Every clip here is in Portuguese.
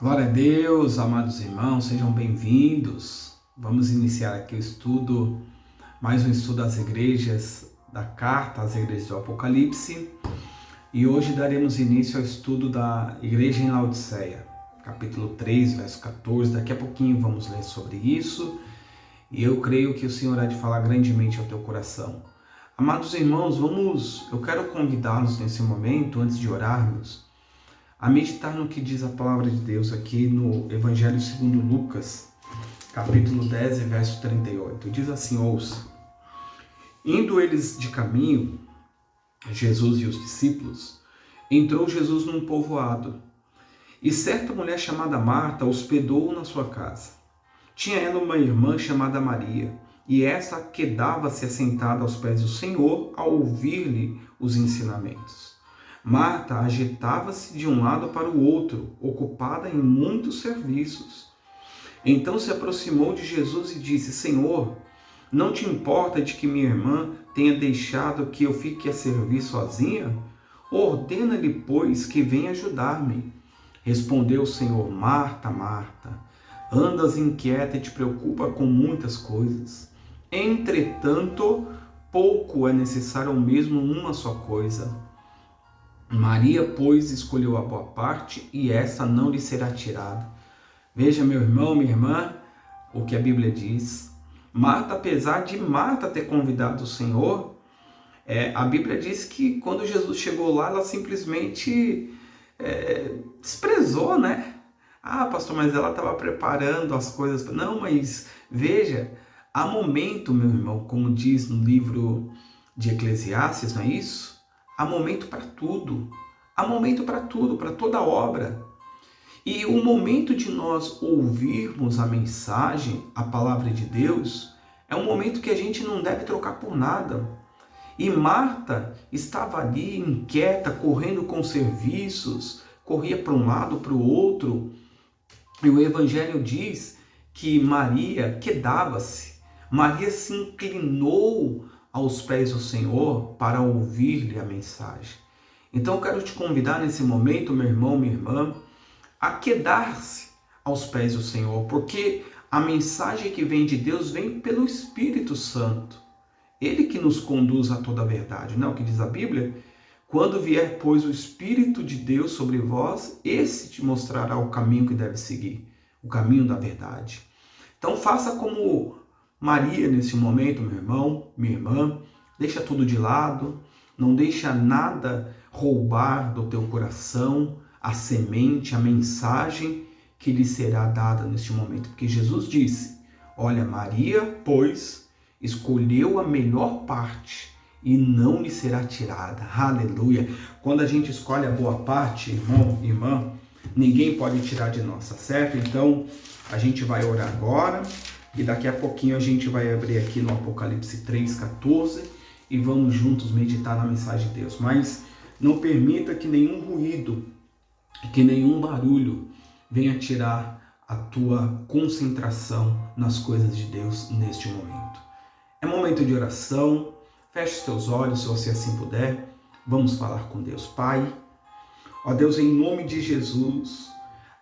Glória a Deus, amados irmãos, sejam bem-vindos. Vamos iniciar aqui o estudo, mais um estudo das igrejas, da carta às igrejas do Apocalipse. E hoje daremos início ao estudo da igreja em Laodiceia, capítulo 3, verso 14. Daqui a pouquinho vamos ler sobre isso. E eu creio que o Senhor há de falar grandemente ao teu coração. Amados irmãos, eu quero convidá-los nesse momento, antes de orarmos, a meditar no que diz a palavra de Deus aqui no Evangelho segundo Lucas, capítulo 10, verso 38. Diz assim, ouça: Indo eles de caminho, Jesus e os discípulos, entrou Jesus num povoado, e certa mulher chamada Marta hospedou-o na sua casa. Tinha ela uma irmã chamada Maria, e essa quedava-se assentada aos pés do Senhor ao ouvir-lhe os ensinamentos. Marta agitava-se de um lado para o outro, ocupada em muitos serviços. Então se aproximou de Jesus e disse: Senhor, não te importa de que minha irmã tenha deixado que eu fique a servir sozinha? Ordena-lhe, pois, que venha ajudar-me. Respondeu o Senhor: Marta, Marta, andas inquieta e te preocupa com muitas coisas. Entretanto, pouco é necessário, ou mesmo uma só coisa. Maria, pois, escolheu a boa parte, e essa não lhe será tirada. Veja, meu irmão, minha irmã, o que a Bíblia diz. Marta, apesar de Marta ter convidado o Senhor, a Bíblia diz que quando Jesus chegou lá, ela simplesmente desprezou, né? Ah, pastor, mas ela estava preparando as coisas. Não, mas veja, há momento, meu irmão, como diz no livro de Eclesiastes, não é isso? Há momento para tudo. Há momento para tudo, para toda obra. E o momento de nós ouvirmos a mensagem, a palavra de Deus, é um momento que a gente não deve trocar por nada. E Marta estava ali inquieta, correndo com serviços, corria para um lado, para o outro. E o Evangelho diz que Maria quedava-se. Maria se inclinou aos pés do Senhor para ouvir-lhe a mensagem. Então eu quero te convidar nesse momento, meu irmão, minha irmã, a quedar-se aos pés do Senhor, porque a mensagem que vem de Deus vem pelo Espírito Santo. Ele que nos conduz a toda a verdade, não é o que diz a Bíblia? Quando vier, pois, o Espírito de Deus sobre vós, esse te mostrará o caminho que deve seguir, o caminho da verdade. Então faça como Maria nesse momento, meu irmão, minha irmã, deixa tudo de lado, não deixa nada roubar do teu coração a semente, a mensagem que lhe será dada neste momento. Porque Jesus disse, olha, Maria, pois, escolheu a melhor parte e não lhe será tirada. Aleluia! Quando a gente escolhe a boa parte, irmão, irmã, ninguém pode tirar de nós, tá certo? Então, a gente vai orar agora e daqui a pouquinho a gente vai abrir aqui no Apocalipse 3:14 e vamos juntos meditar na mensagem de Deus. Mas não permita que nenhum ruído, que nenhum barulho venha tirar a tua concentração nas coisas de Deus neste momento. É momento de oração. Feche os teus olhos, se você assim puder. Vamos falar com Deus. Pai, ó Deus, em nome de Jesus,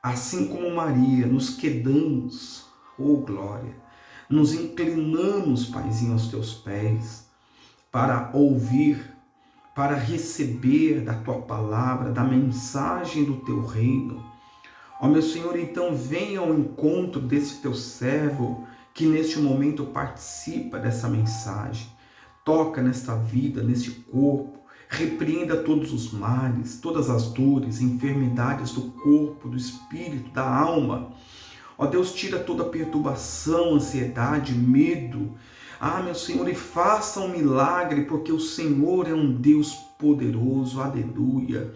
assim como Maria, nos quedamos, oh glória, nos inclinamos, Paizinho, aos teus pés, para ouvir, para receber da tua palavra, da mensagem do teu reino. Ó meu Senhor, então venha ao encontro desse teu servo que neste momento participa dessa mensagem. Toca nesta vida, neste corpo, repreenda todos os males, todas as dores, enfermidades do corpo, do espírito, da alma. Ó Deus, tira toda perturbação, ansiedade, medo. Ah, meu Senhor, e faça um milagre, porque o Senhor é um Deus poderoso. Aleluia.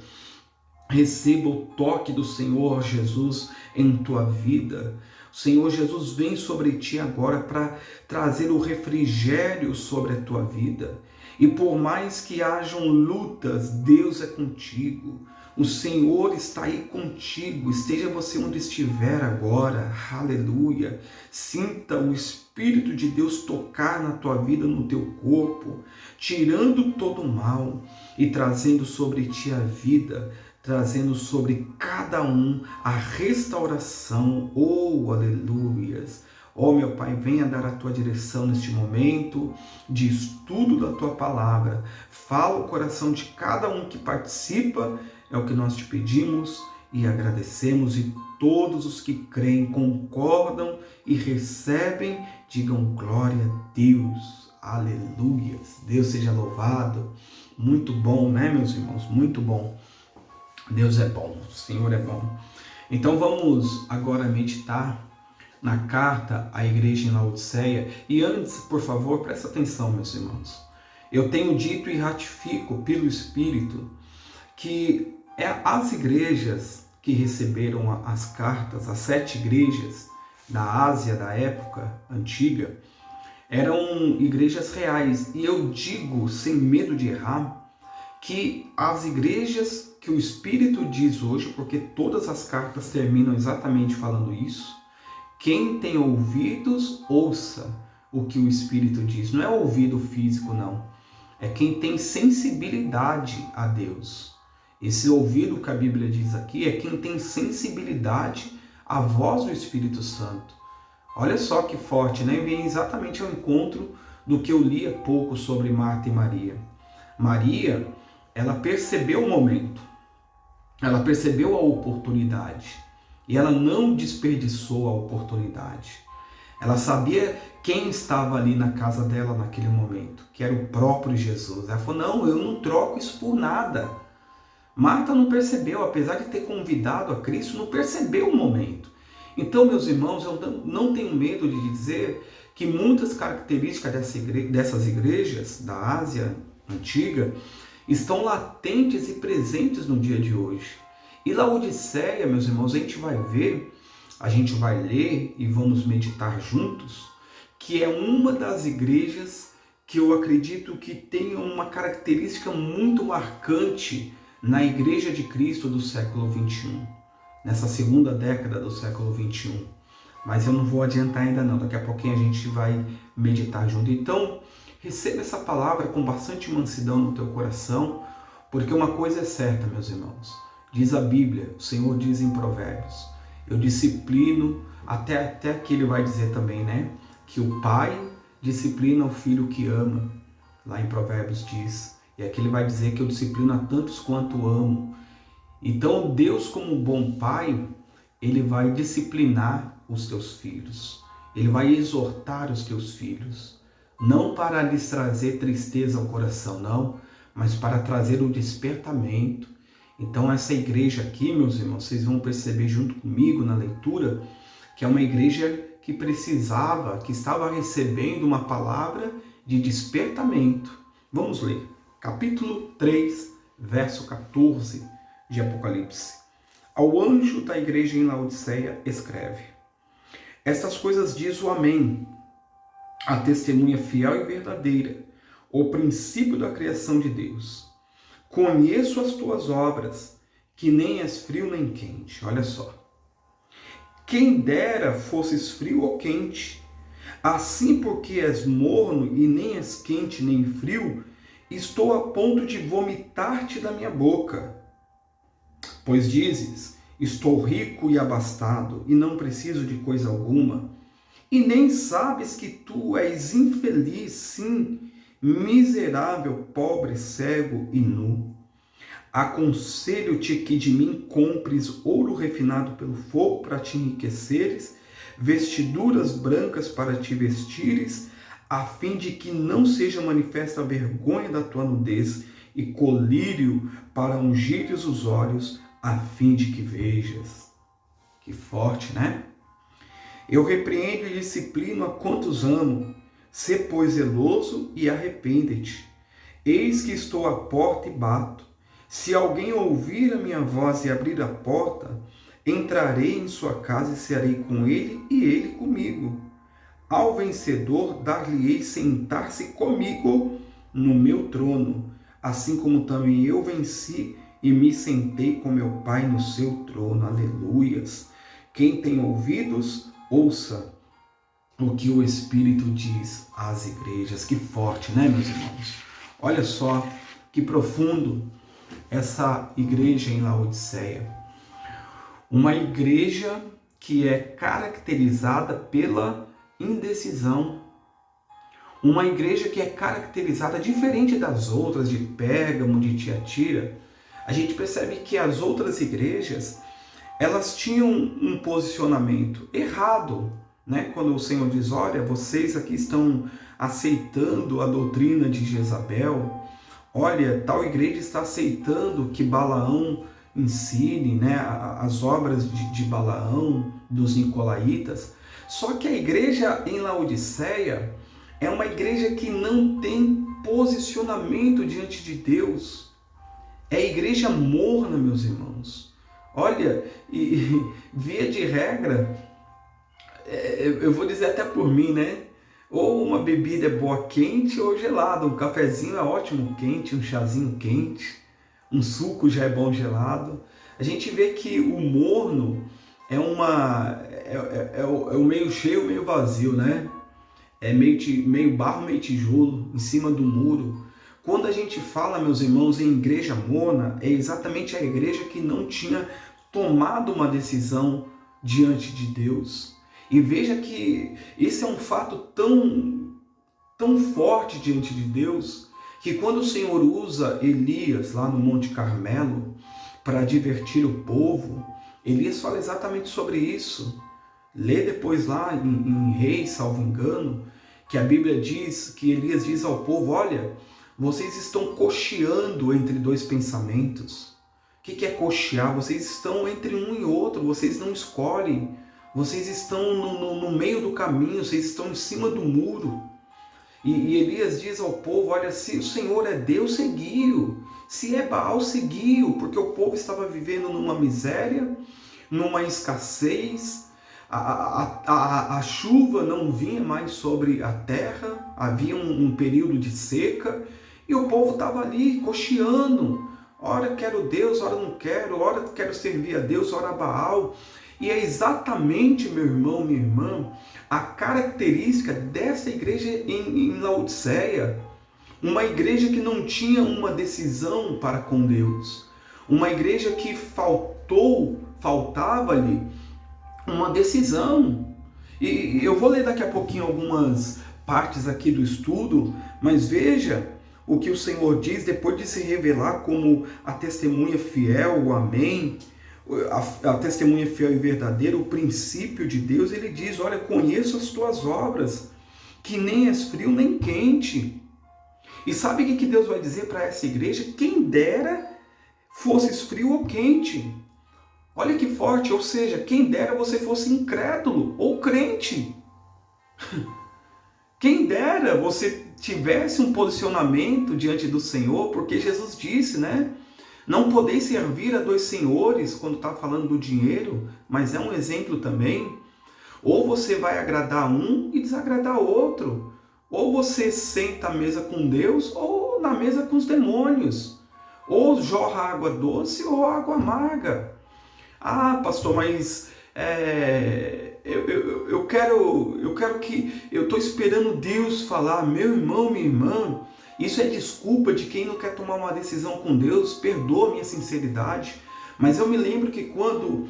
Receba o toque do Senhor Jesus em tua vida. O Senhor Jesus vem sobre ti agora para trazer o refrigério sobre a tua vida. E por mais que hajam lutas, Deus é contigo. O Senhor está aí contigo. Esteja você onde estiver agora. Aleluia. Sinta o Espírito de Deus tocar na tua vida, no teu corpo, tirando todo o mal e trazendo sobre ti a vida, trazendo sobre cada um a restauração. Oh, aleluias! Oh, meu Pai, venha dar a tua direção neste momento de estudo da tua palavra. Fala o coração de cada um que participa, é o que nós te pedimos e agradecemos. E todos os que creem, concordam e recebem, digam glória a Deus. Aleluias! Deus seja louvado. Muito bom, né, meus irmãos? Muito bom. Deus é bom, o Senhor é bom. Então vamos agora meditar na carta à igreja em Laodiceia. E antes, por favor, presta atenção, meus irmãos. Eu tenho dito e ratifico pelo Espírito que as igrejas que receberam as cartas, as 7 igrejas da Ásia da época antiga, eram igrejas reais. E eu digo, sem medo de errar, que as igrejas que o Espírito diz hoje, porque todas as cartas terminam exatamente falando isso, quem tem ouvidos, ouça o que o Espírito diz. Não é ouvido físico, não. É quem tem sensibilidade a Deus. Esse ouvido que a Bíblia diz aqui é quem tem sensibilidade à voz do Espírito Santo. Olha só que forte, né? Vem exatamente ao encontro do que eu li há pouco sobre Marta e Maria. Maria, ela percebeu o momento, ela percebeu a oportunidade e ela não desperdiçou a oportunidade. Ela sabia quem estava ali na casa dela naquele momento, que era o próprio Jesus. Ela falou, não, eu não troco isso por nada. Marta não percebeu, apesar de ter convidado a Cristo, não percebeu o momento. Então, meus irmãos, eu não tenho medo de dizer que muitas características dessas igrejas da Ásia antiga estão latentes e presentes no dia de hoje. E Laodiceia, meus irmãos, a gente vai ver, a gente vai ler e vamos meditar juntos, que é uma das igrejas que eu acredito que tem uma característica muito marcante na Igreja de Cristo do século XXI, nessa segunda década do século XXI. Mas eu não vou adiantar ainda não, daqui a pouquinho a gente vai meditar junto. Então, receba essa palavra com bastante mansidão no teu coração, porque uma coisa é certa, meus irmãos. Diz a Bíblia, o Senhor diz em Provérbios, eu disciplino, até que ele vai dizer também, né? Que o pai disciplina o filho que ama. Lá em Provérbios diz. E aqui ele vai dizer que eu disciplino a tantos quanto amo. Então Deus, como um bom pai, ele vai disciplinar os teus filhos. Ele vai exortar os teus filhos. Não para lhes trazer tristeza ao coração, não, mas para trazer o despertamento. Então essa igreja aqui, meus irmãos, vocês vão perceber junto comigo na leitura, que é uma igreja que precisava, que estava recebendo uma palavra de despertamento. Vamos ler, capítulo 3, verso 14 de Apocalipse. Ao anjo da igreja em Laodiceia escreve: estas coisas diz o Amém, a testemunha fiel e verdadeira, o princípio da criação de Deus. Conheço as tuas obras, que nem és frio nem quente. Olha só. Quem dera fosses frio ou quente. Assim, porque és morno e nem és quente nem frio, estou a ponto de vomitar-te da minha boca. Pois dizes, estou rico e abastado, e não preciso de coisa alguma. E nem sabes que tu és infeliz, sim, miserável, pobre, cego e nu. Aconselho-te que de mim compres ouro refinado pelo fogo para te enriqueceres, vestiduras brancas para te vestires, a fim de que não seja manifesta a vergonha da tua nudez, e colírio para ungires os olhos, a fim de que vejas. Que forte, né? Eu repreendo e disciplino a quantos amo. Sê, pois, zeloso e arrepende-te. Eis que estou à porta e bato. Se alguém ouvir a minha voz e abrir a porta, entrarei em sua casa e cearei com ele e ele comigo. Ao vencedor dar-lhe-ei sentar-se comigo no meu trono, assim como também eu venci e me sentei com meu Pai no seu trono. Aleluias! Quem tem ouvidos, ouça o que o Espírito diz às igrejas. Que forte, né, meus irmãos? Olha só que profundo essa igreja em Laodiceia. Uma igreja que é caracterizada pela indecisão. Uma igreja que é caracterizada diferente das outras, de Pérgamo, de Tiatira. A gente percebe que as outras igrejas, elas tinham um posicionamento errado, né? Quando o Senhor diz, olha, vocês aqui estão aceitando a doutrina de Jezabel, olha, tal igreja está aceitando que Balaão ensine, né, as obras de Balaão, dos nicolaítas. Só que a igreja em Laodiceia é uma igreja que não tem posicionamento diante de Deus. É igreja morna, meus irmãos. Olha, e via de regra, eu vou dizer até por mim, né? Ou uma bebida é boa quente ou gelada. Um cafezinho é ótimo quente, um chazinho quente, um suco já é bom gelado. A gente vê que o morno é o meio cheio, meio vazio, né? É meio barro, meio tijolo, em cima do muro. Quando a gente fala, meus irmãos, em igreja morna, é exatamente a igreja que não tinha tomado uma decisão diante de Deus. E veja que esse é um fato tão forte diante de Deus, que quando o Senhor usa Elias lá no Monte Carmelo para advertir o povo, Elias fala exatamente sobre isso. Lê depois lá em Reis, salvo engano, que a Bíblia diz, que Elias diz ao povo, olha, vocês estão cocheando entre dois pensamentos. O que é cochear? Vocês estão entre um e outro, vocês não escolhem. Vocês estão no meio do caminho, vocês estão em cima do muro. E Elias diz ao povo, olha, se o Senhor é Deus, seguiu. Se é Baal, seguiu. Porque o povo estava vivendo numa miséria, numa escassez. A chuva não vinha mais sobre a terra, havia um período de seca, e o povo estava ali cocheando, ora quero Deus, ora não quero, ora quero servir a Deus, ora a Baal. E é exatamente, meu irmão, minha irmã, a característica dessa igreja em Laodiceia, uma igreja que não tinha uma decisão para com Deus, uma igreja que faltava-lhe uma decisão. E eu vou ler daqui a pouquinho algumas partes aqui do estudo, mas veja o que o Senhor diz depois de se revelar como a testemunha fiel, o amém, a testemunha fiel e verdadeira, o princípio de Deus. Ele diz, olha, conheço as tuas obras, que nem és frio nem quente. E sabe o que Deus vai dizer para essa igreja? Quem dera fosses frio ou quente. Olha que forte, ou seja, quem dera você fosse incrédulo ou crente. Quem dera você tivesse um posicionamento diante do Senhor, porque Jesus disse, né? Não podeis servir a dois senhores, quando está falando do dinheiro, mas é um exemplo também. Ou você vai agradar um e desagradar outro. Ou você senta à mesa com Deus, ou na mesa com os demônios. Ou jorra água doce ou água amarga. Ah, pastor, mas eu quero que... Eu estou esperando Deus falar. Meu irmão, minha irmã, isso é desculpa de quem não quer tomar uma decisão com Deus. Perdoa a minha sinceridade. Mas eu me lembro que quando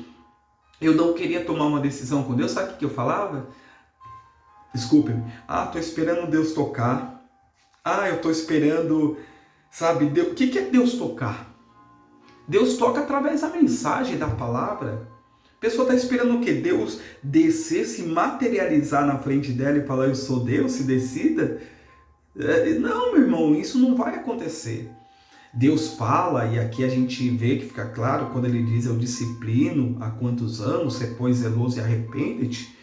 eu não queria tomar uma decisão com Deus, sabe o que eu falava? Desculpe-me. Estou esperando Deus tocar. Eu estou esperando... Sabe, Deus... O que é Deus tocar? Deus toca através da mensagem, da palavra. A pessoa está esperando o quê? Deus descer, se materializar na frente dela e falar, eu sou Deus, se decida? Não, meu irmão, isso não vai acontecer. Deus fala, e aqui a gente vê que fica claro, quando ele diz, eu disciplino há quantos anos, ser pois zeloso e arrepende-te,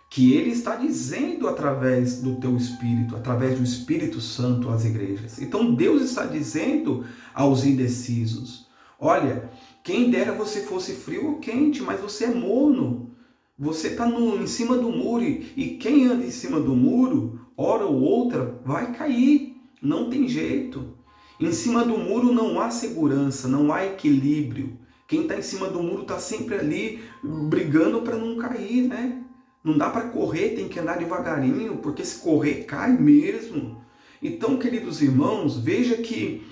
que ele está dizendo através do teu Espírito, através do Espírito Santo às igrejas. Então Deus está dizendo aos indecisos, olha, quem dera você fosse frio ou quente, mas você é morno. Você está em cima do muro. E quem anda em cima do muro, hora ou outra, vai cair. Não tem jeito. Em cima do muro não há segurança, não há equilíbrio. Quem está em cima do muro está sempre ali brigando para não cair, né? Não dá para correr, tem que andar devagarinho, porque se correr, cai mesmo. Então, queridos irmãos, veja que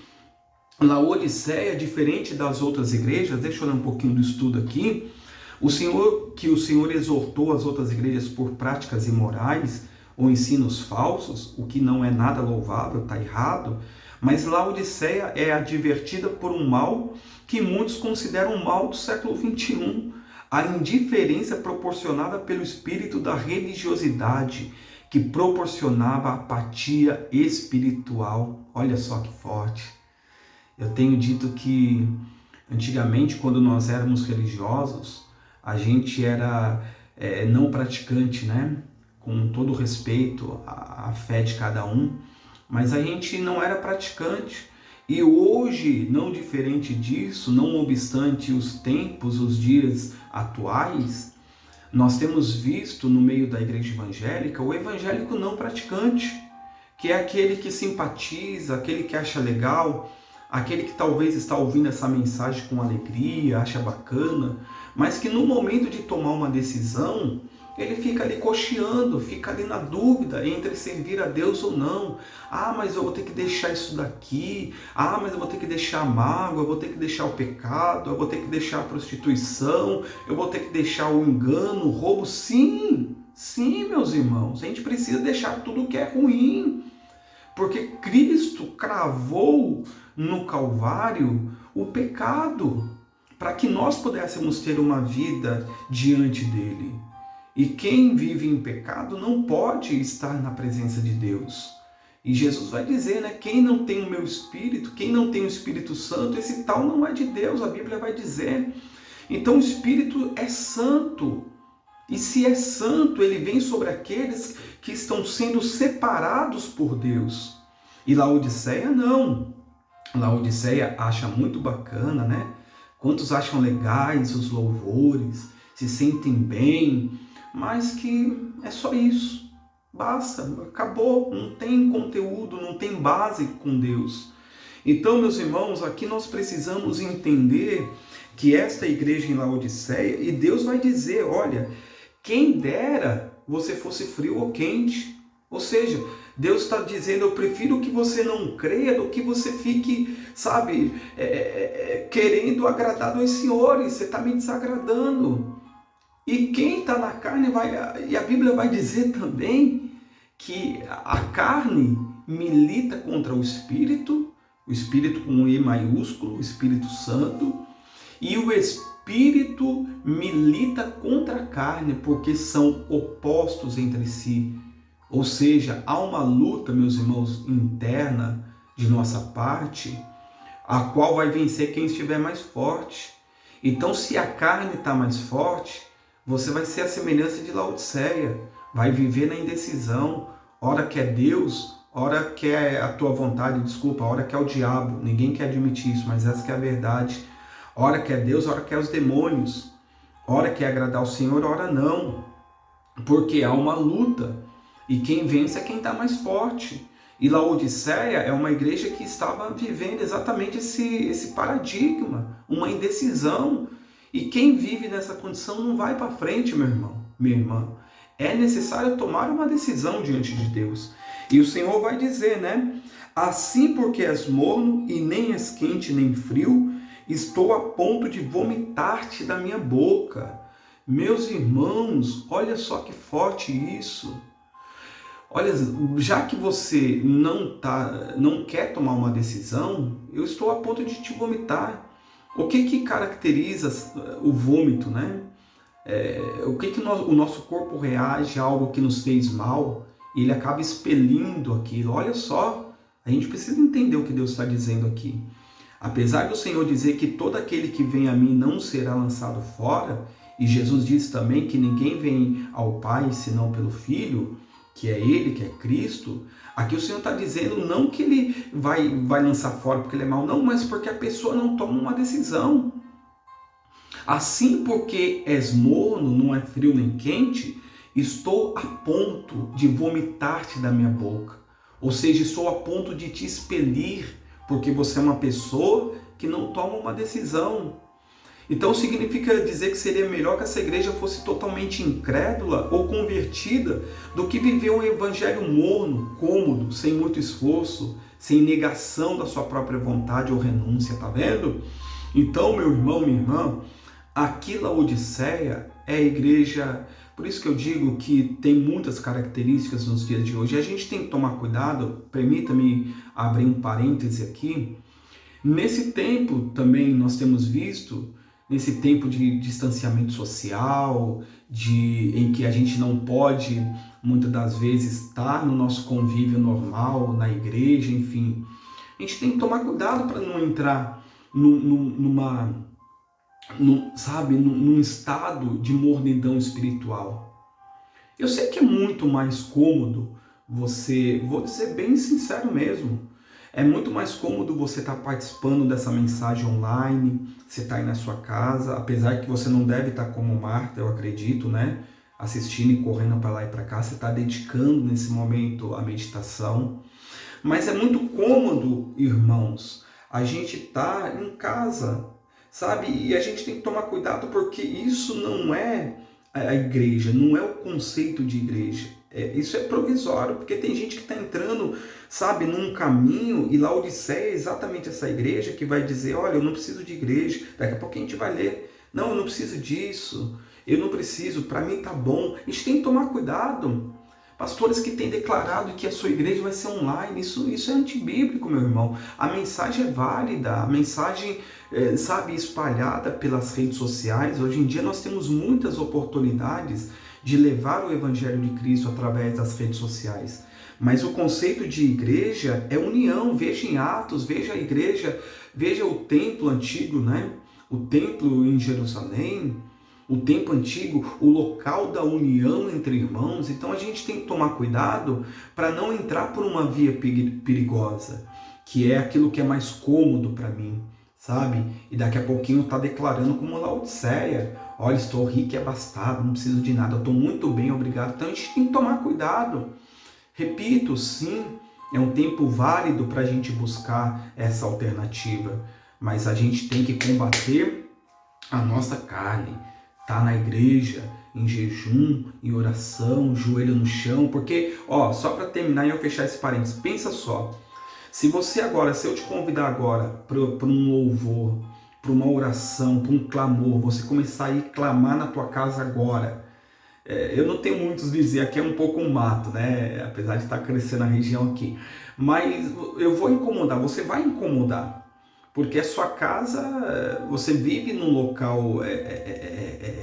Laodiceia, diferente das outras igrejas, deixa eu ler um pouquinho do estudo aqui, o Senhor exortou as outras igrejas por práticas imorais ou ensinos falsos, o que não é nada louvável, está errado, mas Laodiceia é advertida por um mal que muitos consideram um mal do século XXI, a indiferença proporcionada pelo espírito da religiosidade, que proporcionava apatia espiritual. Olha só que forte. Eu tenho dito que antigamente, quando nós éramos religiosos, a gente era não praticante, né? Com todo respeito à fé de cada um, mas a gente não era praticante. E hoje, não diferente disso, não obstante os tempos, os dias atuais, nós temos visto no meio da igreja evangélica o evangélico não praticante, que é aquele que simpatiza, aquele que acha legal, aquele que talvez está ouvindo essa mensagem com alegria, acha bacana, mas que no momento de tomar uma decisão, ele fica ali cocheando, fica ali na dúvida entre servir a Deus ou não. Ah, mas eu vou ter que deixar isso daqui. Ah, mas eu vou ter que deixar a mágoa, eu vou ter que deixar o pecado, eu vou ter que deixar a prostituição, eu vou ter que deixar o engano, o roubo. Sim, sim, meus irmãos, a gente precisa deixar tudo que é ruim. Porque Cristo cravou no Calvário o pecado, para que nós pudéssemos ter uma vida diante dele. E quem vive em pecado não pode estar na presença de Deus. E Jesus vai dizer, né? Quem não tem o meu Espírito, quem não tem o Espírito Santo, esse tal não é de Deus, a Bíblia vai dizer. Então o Espírito é santo. E se é santo, ele vem sobre aqueles que estão sendo separados por Deus. E Laodiceia não. Laodiceia acha muito bacana, né? Quantos acham legais os louvores, se sentem bem, mas que é só isso, basta, acabou, não tem conteúdo, não tem base com Deus. Então, meus irmãos, aqui nós precisamos entender que esta igreja em Laodiceia, e Deus vai dizer, olha, quem dera você fosse frio ou quente, ou seja, Deus está dizendo, eu prefiro que você não creia do que você fique, sabe, querendo agradar dois senhores, você está me desagradando. E quem está na carne e a Bíblia vai dizer também que a carne milita contra o Espírito com um E maiúsculo, o Espírito Santo, e o Espírito milita contra a carne, porque são opostos entre si. Ou seja, há uma luta, meus irmãos, interna de nossa parte, a qual vai vencer quem estiver mais forte. Então, se a carne está mais forte, você vai ser a semelhança de Laodiceia, vai viver na indecisão, ora quer Deus, ora quer a tua vontade, ora quer o diabo, ninguém quer admitir isso, mas essa que é a verdade, ora quer Deus, ora quer os demônios, ora quer agradar o Senhor, ora não, porque há uma luta, e quem vence é quem está mais forte. E Laodiceia é uma igreja que estava vivendo exatamente esse paradigma, uma indecisão. E quem vive nessa condição não vai para frente, meu irmão, minha irmã. É necessário tomar uma decisão diante de Deus. E o Senhor vai dizer, né? Assim porque és morno e nem és quente nem frio, estou a ponto de vomitar-te da minha boca. Meus irmãos, olha só que forte isso. Olha, já que você não quer tomar uma decisão, eu estou a ponto de te vomitar. O que caracteriza o vômito, né? O nosso corpo reage a algo que nos fez mal e ele acaba expelindo aquilo. Olha só, a gente precisa entender o que Deus está dizendo aqui. Apesar do Senhor dizer que todo aquele que vem a mim não será lançado fora, e Jesus diz também que ninguém vem ao Pai senão pelo Filho, que é Ele, que é Cristo, aqui o Senhor está dizendo não que Ele vai lançar fora porque Ele é mau, não, mas porque a pessoa não toma uma decisão. Assim porque és morno, não é frio nem quente, estou a ponto de vomitar-te da minha boca. Ou seja, estou a ponto de te expelir, porque você é uma pessoa que não toma uma decisão. Então significa dizer que seria melhor que essa igreja fosse totalmente incrédula ou convertida do que viver um evangelho morno, cômodo, sem muito esforço, sem negação da sua própria vontade ou renúncia, tá vendo? Então, meu irmão, minha irmã, aqui Laodiceia é a igreja, por isso que eu digo que tem muitas características nos dias de hoje. A gente tem que tomar cuidado, permita-me abrir um parêntese aqui. Nesse tempo também nós temos visto, nesse tempo de distanciamento social, em que a gente não pode, muitas das vezes, estar no nosso convívio normal, na igreja, enfim. A gente tem que tomar cuidado para não entrar num estado de mornidão espiritual. Eu sei que é muito mais cômodo você, vou dizer bem sincero mesmo, é muito mais cômodo você estar participando dessa mensagem online, você está aí na sua casa, apesar que você não deve estar como Marta, eu acredito, né? Assistindo e correndo para lá e para cá, você está dedicando nesse momento a meditação. Mas é muito cômodo, irmãos, a gente tá em casa, sabe? E a gente tem que tomar cuidado porque isso não é a igreja, não é o conceito de igreja. Isso é provisório, porque tem gente que está entrando, sabe, num caminho, e Laodiceia é exatamente essa igreja que vai dizer, olha, eu não preciso de igreja, daqui a pouco a gente vai ler, não, eu não preciso disso, eu não preciso, para mim tá bom. A gente tem que tomar cuidado. Pastores que têm declarado que a sua igreja vai ser online, isso é antibíblico, meu irmão. A mensagem é válida, a mensagem, sabe, espalhada pelas redes sociais. Hoje em dia nós temos muitas oportunidades de levar o Evangelho de Cristo através das redes sociais. Mas o conceito de igreja é união. Veja em Atos, veja a igreja, veja o templo antigo, né? O templo em Jerusalém, o templo antigo, o local da união entre irmãos. Então a gente tem que tomar cuidado para não entrar por uma via perigosa, que é aquilo que é mais cômodo para mim, sabe? E daqui a pouquinho está declarando como Laodiceia, olha, estou rico e abastado, não preciso de nada, eu estou muito bem, obrigado. Então a gente tem que tomar cuidado. Repito, sim, é um tempo válido para a gente buscar essa alternativa, mas a gente tem que combater a nossa carne. Tá na igreja, em jejum, em oração, joelho no chão, porque, só para terminar e eu fechar esse parênteses, pensa só, se eu te convidar agora para um louvor, para uma oração, para um clamor, você começar a ir clamar na tua casa agora, eu não tenho muitos vizinhos, aqui é um pouco um mato, né, apesar de estar crescendo a região aqui, mas eu vou incomodar, você vai incomodar, porque a sua casa, você vive num local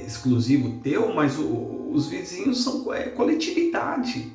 exclusivo teu, mas os vizinhos são coletividade.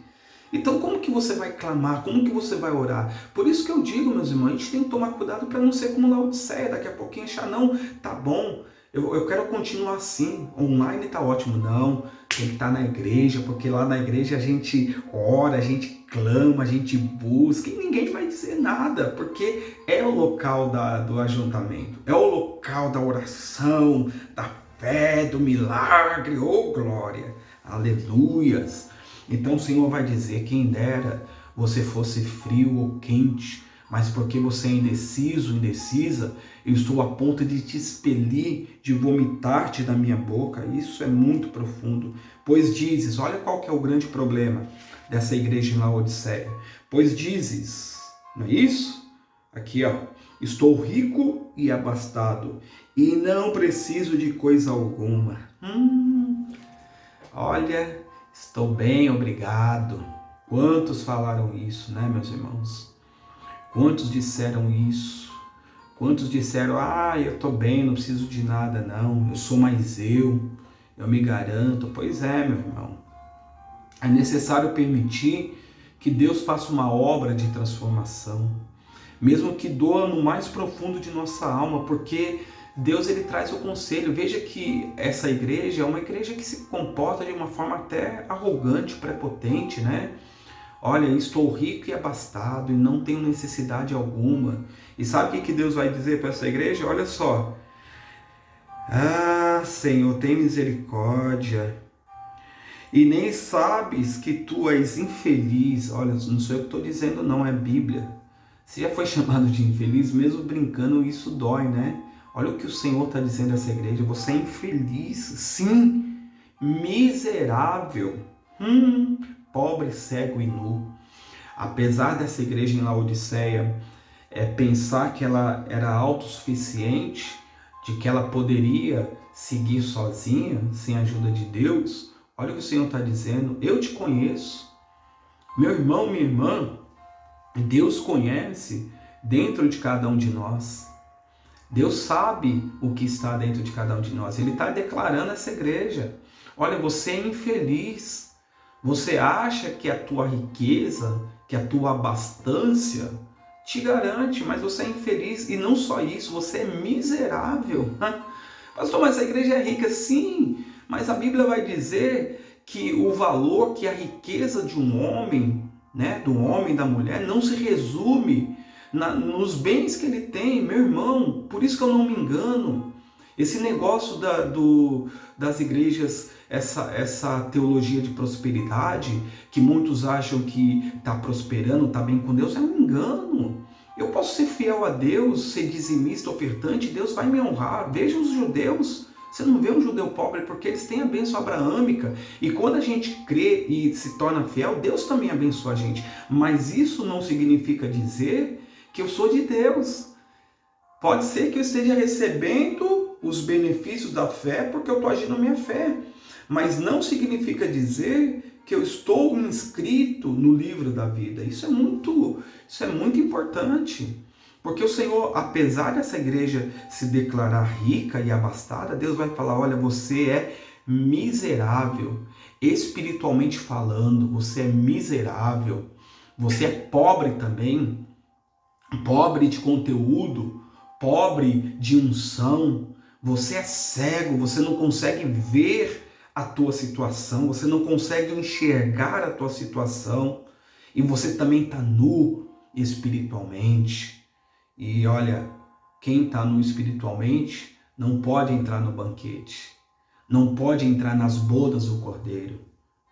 Então como que você vai clamar? Como que você vai orar? Por isso que eu digo, meus irmãos, a gente tem que tomar cuidado para não ser como Laodiceia, daqui a pouquinho achar, não, tá bom, eu quero continuar assim, online tá ótimo, não, tem que estar na igreja, porque lá na igreja a gente ora, a gente clama, a gente busca e ninguém vai dizer nada, porque é o local do ajuntamento, é o local da oração, da fé, do milagre, glória, aleluias. Então o Senhor vai dizer, quem dera você fosse frio ou quente, mas porque você é indeciso, indecisa, eu estou a ponto de te expelir, de vomitar-te da minha boca. Isso é muito profundo. Pois dizes, olha qual que é o grande problema dessa igreja em Laodiceia. Pois dizes, não é isso? Aqui, estou rico e abastado e não preciso de coisa alguma. Olha, estou bem, obrigado. Quantos falaram isso, né, meus irmãos? Quantos disseram isso? Quantos disseram, eu estou bem, não preciso de nada não, eu sou mais eu me garanto. Pois é, meu irmão. É necessário permitir que Deus faça uma obra de transformação, mesmo que doa no mais profundo de nossa alma, porque Deus ele traz o conselho. Veja que essa igreja é uma igreja que se comporta de uma forma até arrogante, prepotente, né? Olha, estou rico e abastado e não tenho necessidade alguma. E sabe o que Deus vai dizer para essa igreja? Olha só. Senhor, tem misericórdia. E nem sabes que tu és infeliz. Olha, não sou eu que estou dizendo, não, é Bíblia. Você já foi chamado de infeliz, mesmo brincando, isso dói, né? Olha o que o Senhor está dizendo a essa igreja. Você é infeliz, sim, miserável. Pobre, cego e nu. Apesar dessa igreja em Laodiceia pensar que ela era autossuficiente, de que ela poderia seguir sozinha, sem a ajuda de Deus, olha o que o Senhor está dizendo: eu te conheço. Meu irmão, minha irmã, Deus conhece dentro de cada um de nós. Deus sabe o que está dentro de cada um de nós. Ele está declarando essa igreja: olha, você é infeliz. Você acha que a tua riqueza, que a tua abastança te garante, mas você é infeliz. E não só isso, você é miserável. Pastor, mas essa igreja é rica? Sim, mas a Bíblia vai dizer que o valor, que a riqueza de um homem, né, do homem e da mulher, não se resume nos bens que ele tem, meu irmão. Por isso que eu não me engano. Esse negócio das igrejas, essa teologia de prosperidade, que muitos acham que está prosperando, está bem com Deus, é um engano. Eu posso ser fiel a Deus, ser dizimista, ofertante, Deus vai me honrar. Veja os judeus. Você não vê um judeu pobre porque eles têm a bênção abraâmica. E quando a gente crê e se torna fiel, Deus também abençoa a gente. Mas isso não significa dizer que eu sou de Deus. Pode ser que eu esteja recebendo os benefícios da fé porque eu estou agindo a minha fé. Mas não significa dizer que eu estou inscrito no livro da vida. Isso é muito importante. Porque o Senhor, apesar dessa igreja se declarar rica e abastada, Deus vai falar: olha, você é miserável, espiritualmente falando, você é miserável, você é pobre também, pobre de conteúdo, pobre de unção, você é cego, você não consegue ver a tua situação, você não consegue enxergar a tua situação, e você também está nu espiritualmente. E olha, quem está nu espiritualmente não pode entrar no banquete, não pode entrar nas bodas do Cordeiro.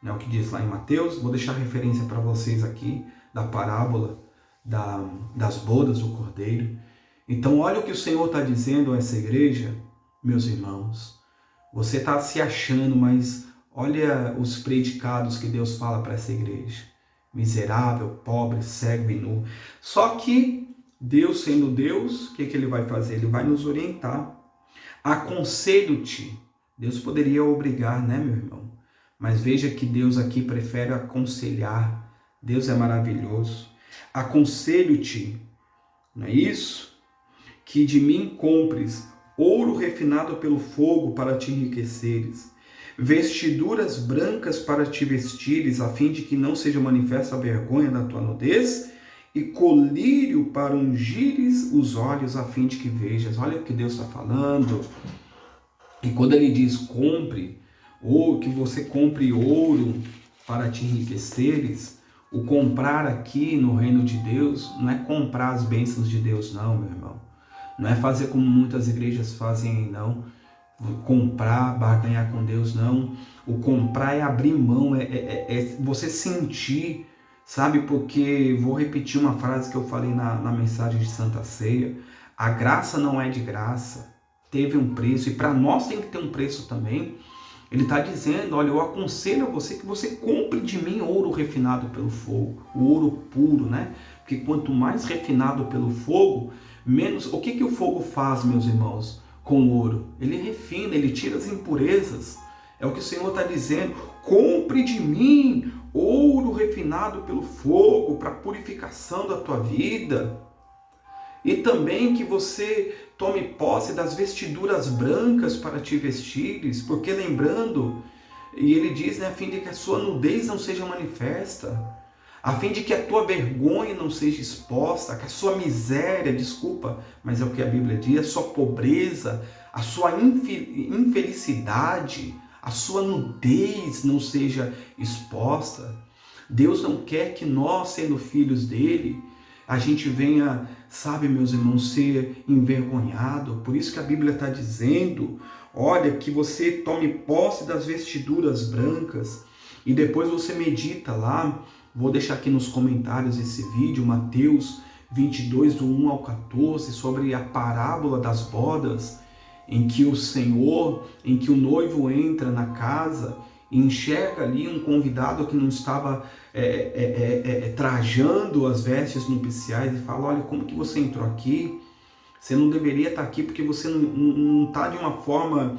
Não é o que diz lá em Mateus? Vou deixar a referência para vocês aqui da parábola das bodas do Cordeiro. Então olha o que o Senhor está dizendo a essa igreja, meus irmãos. Você está se achando, mas olha os predicados que Deus fala para essa igreja: miserável, pobre, cego e nu. Só que Deus, sendo Deus, o que Ele vai fazer? Ele vai nos orientar. Aconselho-te. Deus poderia obrigar, né, meu irmão? Mas veja que Deus aqui prefere aconselhar. Deus é maravilhoso. Aconselho-te, não é isso? Que de mim compres ouro refinado pelo fogo para te enriqueceres, vestiduras brancas para te vestires, a fim de que não seja manifesta a vergonha da tua nudez, e colírio para ungires os olhos, a fim de que vejas. Olha o que Deus está falando. E quando Ele diz compre, ou que você compre ouro para te enriqueceres, o comprar aqui no reino de Deus não é comprar as bênçãos de Deus, não, meu irmão. Não é fazer como muitas igrejas fazem, não. Comprar, barganhar com Deus, não. O comprar é abrir mão, é você sentir, sabe? Porque, vou repetir uma frase que eu falei na mensagem de Santa Ceia: a graça não é de graça, teve um preço, e para nós tem que ter um preço também. Ele está dizendo: olha, eu aconselho a você que você compre de mim ouro refinado pelo fogo, o ouro puro, né? Porque quanto mais refinado pelo fogo, menos... O que o fogo faz, meus irmãos, com o ouro? Ele refina, ele tira as impurezas. É o que o Senhor está dizendo: compre de mim ouro refinado pelo fogo para a purificação da tua vida. E também que você tome posse das vestiduras brancas para te vestires, porque lembrando, e ele diz, né, a fim de que a sua nudez não seja manifesta, a fim de que a tua vergonha não seja exposta, que a sua miséria, desculpa, mas é o que a Bíblia diz, a sua pobreza, a sua infelicidade, a sua nudez não seja exposta. Deus não quer que nós, sendo filhos dele, a gente venha, sabe, meus irmãos, ser envergonhado. Por isso que a Bíblia está dizendo, olha, que você tome posse das vestiduras brancas. E depois você medita lá, vou deixar aqui nos comentários esse vídeo, Mateus 22, do 1 ao 14, sobre a parábola das bodas, em que o Senhor, em que o noivo entra na casa e enxerga ali um convidado que não estava trajando as vestes nupciais e fala: olha, como que você entrou aqui? Você não deveria estar aqui porque você não está de uma forma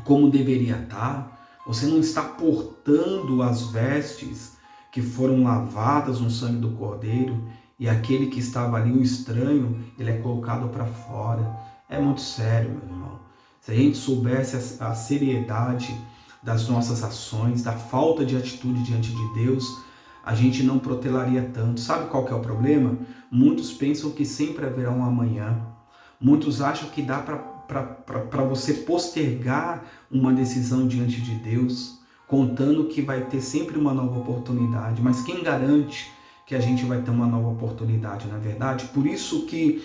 como deveria estar. Você não está portando as vestes que foram lavadas no sangue do Cordeiro, e aquele que estava ali, o estranho, ele é colocado para fora. É muito sério, meu irmão. Se a gente soubesse a seriedade das nossas ações, da falta de atitude diante de Deus, a gente não protelaria tanto. Sabe qual que é o problema? Muitos pensam que sempre haverá um amanhã. Muitos acham que dá para você postergar uma decisão diante de Deus, contando que vai ter sempre uma nova oportunidade. Mas quem garante que a gente vai ter uma nova oportunidade, não é verdade? Por isso que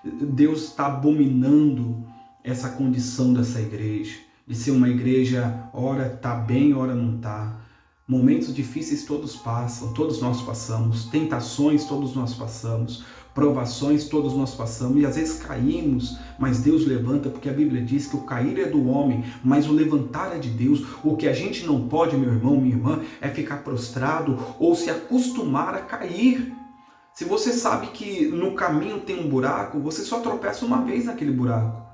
Deus está abominando essa condição dessa igreja, de ser uma igreja, ora está bem, ora não está. Momentos difíceis todos passam, todos nós passamos, tentações todos nós passamos, provações todos nós passamos, e às vezes caímos, mas Deus levanta, porque a Bíblia diz que o cair é do homem, mas o levantar é de Deus. O que a gente não pode, meu irmão, minha irmã, é ficar prostrado ou se acostumar a cair. Se você sabe que no caminho tem um buraco, você só tropeça uma vez naquele buraco.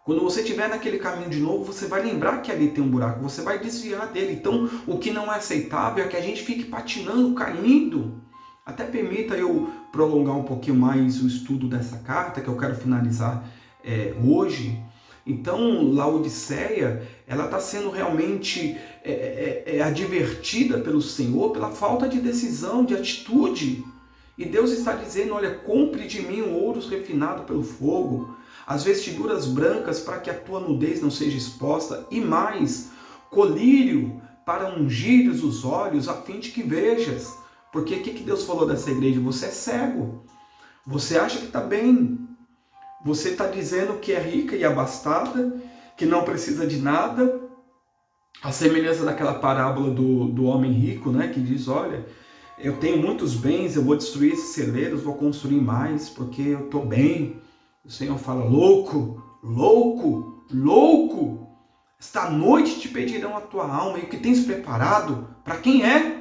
Quando você estiver naquele caminho de novo, você vai lembrar que ali tem um buraco, você vai desviar dele. Então, o que não é aceitável é que a gente fique patinando, caindo. Até permita eu prolongar um pouquinho mais o estudo dessa carta, que eu quero finalizar hoje. Então, Laodiceia, ela está sendo realmente advertida pelo Senhor pela falta de decisão, de atitude. E Deus está dizendo: olha, compre de mim o ouro refinado pelo fogo, as vestiduras brancas para que a tua nudez não seja exposta, e mais, colírio para ungires os olhos, a fim de que vejas. Porque o que Deus falou dessa igreja? Você é cego, você acha que está bem, você está dizendo que é rica e abastada, que não precisa de nada. A semelhança daquela parábola do homem rico, né, que diz: olha, eu tenho muitos bens, eu vou destruir esses celeiros, vou construir mais, porque eu estou bem. O Senhor fala: louco, louco, louco, esta noite te pedirão a tua alma, e o que tens preparado, para quem é?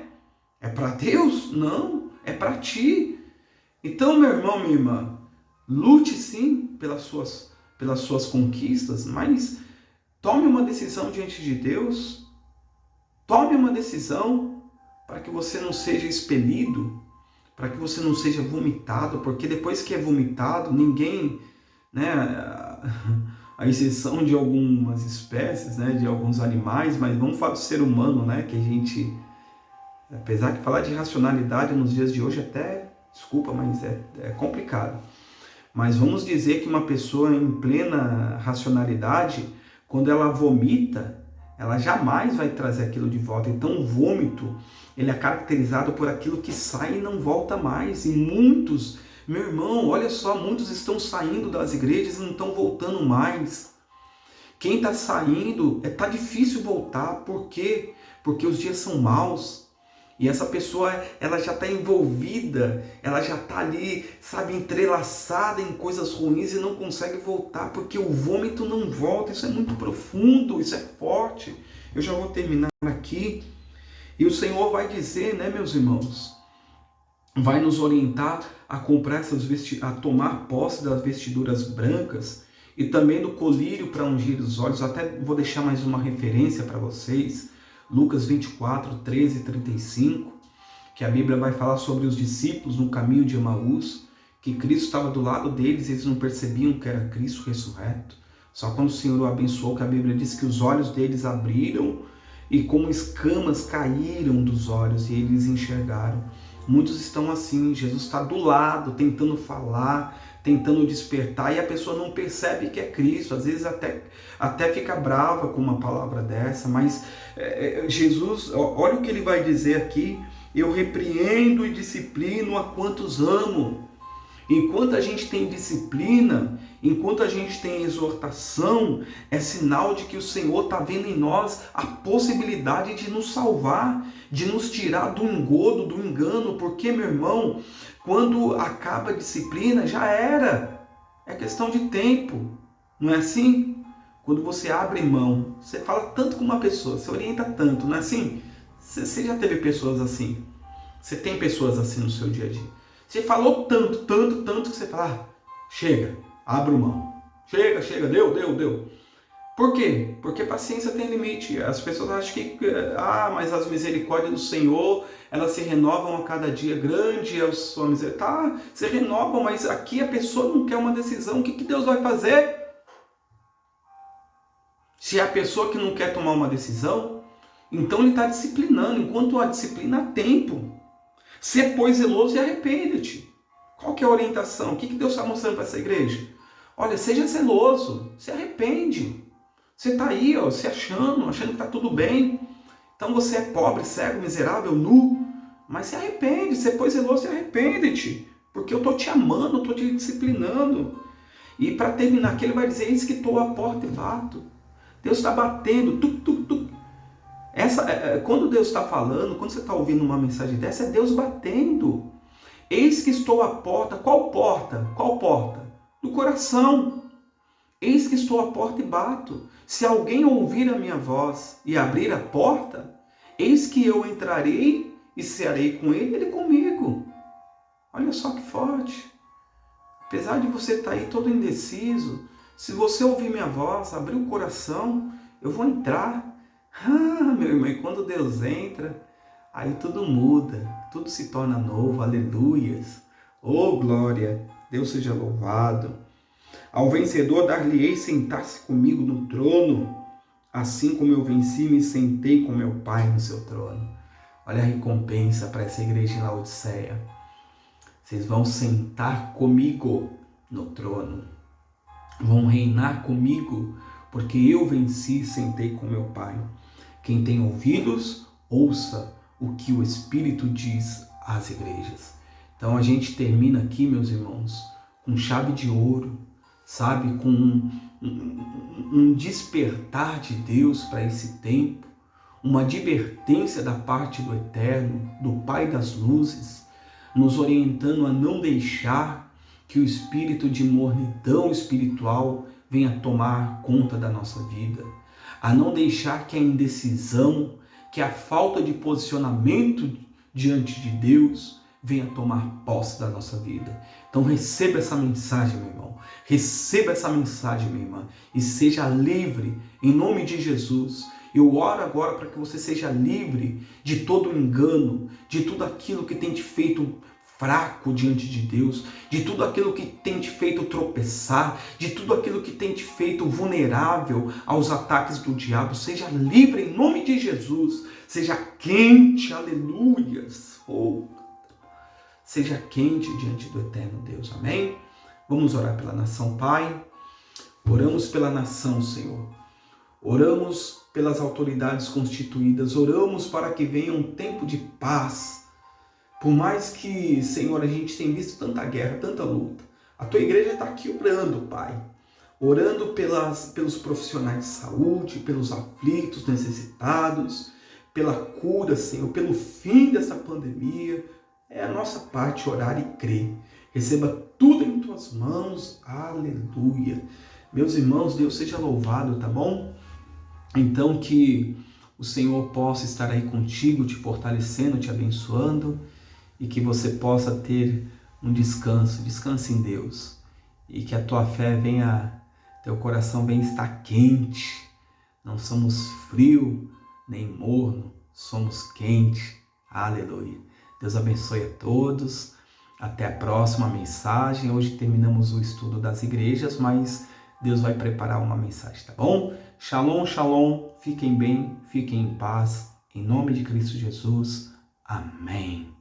É para Deus? Não, é para ti. Então, meu irmão, minha irmã, lute sim pelas suas conquistas, mas tome uma decisão diante de Deus. Tome uma decisão para que você não seja expelido, para que você não seja vomitado, porque depois que é vomitado, ninguém, né, a exceção de algumas espécies, né, de alguns animais, mas vamos falar do ser humano, né, que a gente, apesar de falar de racionalidade nos dias de hoje, até, desculpa, mas é complicado. Mas vamos dizer que uma pessoa em plena racionalidade, quando ela vomita, ela jamais vai trazer aquilo de volta. Então o vômito, ele é caracterizado por aquilo que sai e não volta mais. E muitos, meu irmão, olha só, muitos estão saindo das igrejas e não estão voltando mais. Quem está saindo, está difícil voltar. Por quê? Porque os dias são maus. E essa pessoa, ela já está envolvida, ela já está ali, sabe, entrelaçada em coisas ruins e não consegue voltar, porque o vômito não volta. Isso é muito profundo, isso é forte. Eu já vou terminar aqui. E o Senhor vai dizer, né, meus irmãos, vai nos orientar a comprar a tomar posse das vestiduras brancas e também do colírio para ungir os olhos. Até vou deixar mais uma referência para vocês. Lucas 24, 13 e 35, que a Bíblia vai falar sobre os discípulos no caminho de Emaús, que Cristo estava do lado deles e eles não percebiam que era Cristo ressurreto. Só quando o Senhor o abençoou, que a Bíblia diz que os olhos deles abriram e como escamas caíram dos olhos e eles enxergaram. Muitos estão assim, Jesus está do lado, tentando falar, tentando despertar, e a pessoa não percebe que é Cristo. Às vezes até fica brava com uma palavra dessa, mas Jesus, olha o que ele vai dizer aqui: eu repreendo e disciplino a quantos amo. Enquanto a gente tem disciplina, enquanto a gente tem exortação, é sinal de que o Senhor está vendo em nós a possibilidade de nos salvar, de nos tirar do engodo, do engano, porque, meu irmão, quando acaba a disciplina, já era. É questão de tempo, não é assim? quando você abre mão, você fala tanto com uma pessoa, você orienta tanto, não é assim? Você já teve pessoas assim? Você tem pessoas assim no seu dia a dia? Você falou tanto, tanto, tanto que você fala, chega, abro mão. Chega, deu. Por quê? Porque paciência tem limite. As pessoas acham que, mas as misericórdias do Senhor, elas se renovam a cada dia. Grande é a sua misericórdia. Tá, se renovam, mas aqui a pessoa não quer uma decisão. O que Deus vai fazer? Se é a pessoa que não quer tomar uma decisão, então ele está disciplinando. Enquanto a disciplina há tempo. Se pois zeloso e arrepende-te. Qual que é a orientação? O que Deus está mostrando para essa igreja? Olha, seja zeloso, se arrepende. Você está aí, ó, se achando que está tudo bem. Então você é pobre, cego, miserável, nu. Mas se arrepende, se pois zeloso, se arrepende-te. Porque eu estou te amando, eu estou te disciplinando. E para terminar aqui, ele vai dizer, eis que estou à porta e bato. Deus está batendo, tuc. Quando Deus está falando, quando você está ouvindo uma mensagem dessa, é Deus batendo. Eis que estou à porta. Qual porta? Qual porta? Do coração. Eis que estou à porta e bato. Se alguém ouvir a minha voz e abrir a porta, eis que eu entrarei e cearei com ele, ele comigo. Olha só que forte. Apesar de você estar aí todo indeciso, se você ouvir minha voz, abrir o coração, eu vou entrar. Meu irmão, e quando Deus entra, aí tudo muda, tudo se torna novo, aleluias. Oh, glória, Deus seja louvado. Ao vencedor dar-lhe-ei sentar-se comigo no trono, assim como eu venci e me sentei com meu Pai no seu trono. Olha a recompensa para essa igreja em Laodiceia. Vocês vão sentar comigo no trono, vão reinar comigo, porque eu venci e sentei com meu Pai. Quem tem ouvidos, ouça o que o Espírito diz às igrejas. Então a gente termina aqui, meus irmãos, com chave de ouro, sabe, com um despertar de Deus para esse tempo, uma advertência da parte do Eterno, do Pai das Luzes, nos orientando a não deixar que o espírito de mornidão espiritual venha tomar conta da nossa vida, a não deixar que a indecisão, que a falta de posicionamento diante de Deus venha tomar posse da nossa vida. Então receba essa mensagem, meu irmão. Receba essa mensagem, minha irmã. E seja livre, em nome de Jesus. Eu oro agora para que você seja livre de todo engano, de tudo aquilo que tem te feito fraco diante de Deus, de tudo aquilo que tem te feito tropeçar, de tudo aquilo que tem te feito vulnerável aos ataques do diabo. Seja livre em nome de Jesus. Seja quente, aleluias. Seja quente diante do eterno Deus. Amém? Vamos orar pela nação, Pai. Oramos pela nação, Senhor. Oramos pelas autoridades constituídas. Oramos para que venha um tempo de paz. Por mais que, Senhor, a gente tenha visto tanta guerra, tanta luta, a Tua igreja está aqui orando, Pai. Orando pelos profissionais de saúde, pelos aflitos, necessitados, pela cura, Senhor, pelo fim dessa pandemia. É a nossa parte orar e crer. Receba tudo em Tuas mãos. Aleluia. Meus irmãos, Deus seja louvado, tá bom? Então que o Senhor possa estar aí contigo, te fortalecendo, te abençoando, e que você possa ter um descanso. Descanse em Deus. E que a tua fé venha, teu coração venha estar quente. Não somos frio nem morno, somos quente. Aleluia. Deus abençoe a todos. Até a próxima mensagem. Hoje terminamos o estudo das igrejas, mas Deus vai preparar uma mensagem, tá bom? Shalom, shalom. Fiquem bem, fiquem em paz. Em nome de Cristo Jesus. Amém.